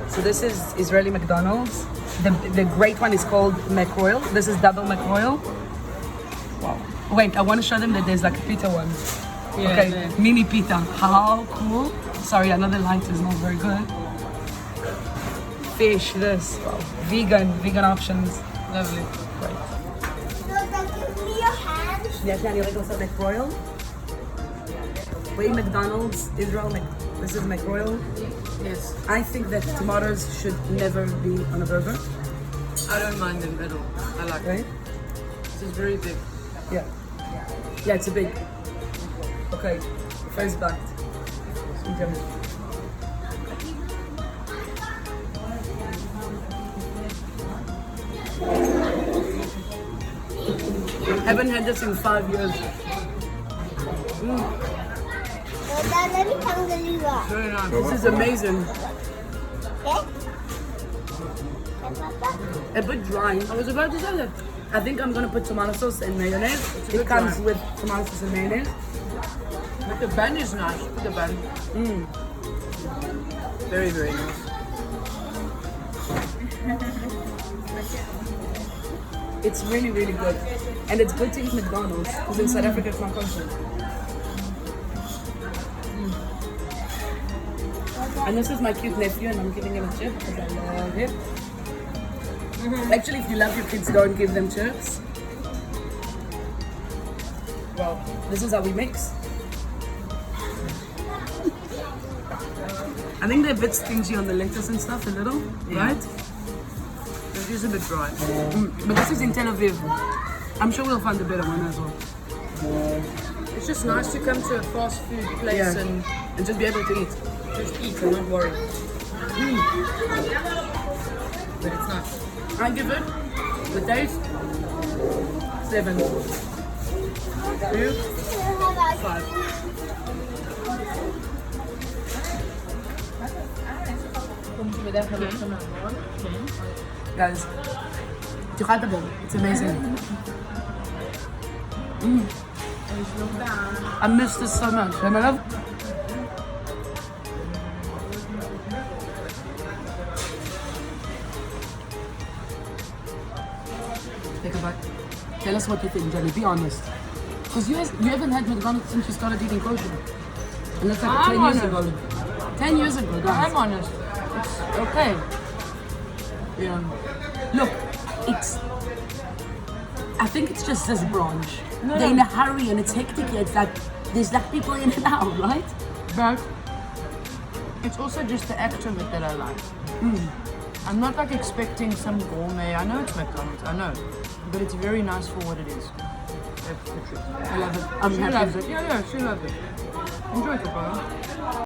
So this is Israeli McDonald's. The great one is called McRoyal. This is double McRoyal. Wow. Wait, I want to show them that there's like a pita one. Yeah, okay, yeah. mini pita. How cool. Sorry, another light is not very good. Fish, this. Wow. Vegan options. Lovely. Right. Give me your hand. Yes, אני רגע עושה McRoyal. Wait, McDonald's, Israel, this is McRoyal. Yes. I think that tomatoes should never be on a burger, I don't mind them at all. I like it. right? This is very big. Yeah. Yeah, it's a big. Okay, first bite. Haven't had this in 5 years. Dad, let me come to you. Very nice. This is amazing. Okay? Papa? A bit dry. I was about to say that. I think I'm gonna put tomato sauce and mayonnaise. a It bit comes dry. with tomato sauce and mayonnaise. But the bun is nice. Look at the bun. Very, very nice. It's really, really good. And it's good to eat McDonald's because in South Africa it's not kosher. And this is my cute nephew and I'm giving him a chip because I love him. Actually, if you love your kids, don't give them chips. Well, this is how we mix. I think they're a bit stingy on the lettuce and stuff, a little, right? It is a bit dry. But this is in Tel Aviv. I'm sure we'll find a better one as well. It's just nice to come to a fast food place and And just be able to eat. just eat and not worry. But it's nice. I give it the taste 7. You? 5. Guys, תאכל, it's amazing. I miss this so much. And I love. Take a bite. Tell us what you think, Jenny. Be honest. Because you haven't had McDonald's since you started eating kosher. And that's like 10 years ago. 10 years ago, guys. I'm honest. It's okay. Yeah. Look, I think it's just this branch. They're in a hurry and it's hectic. It's like there's like people in and out, right? But it's also just the act of it that I like. I'm not like expecting some gourmet. I know it's McDonald's, I know. But it's very nice for what it is. That's the truth. I love it. I'm She happy. loves it. Yeah, she loves it. Enjoy it, bro.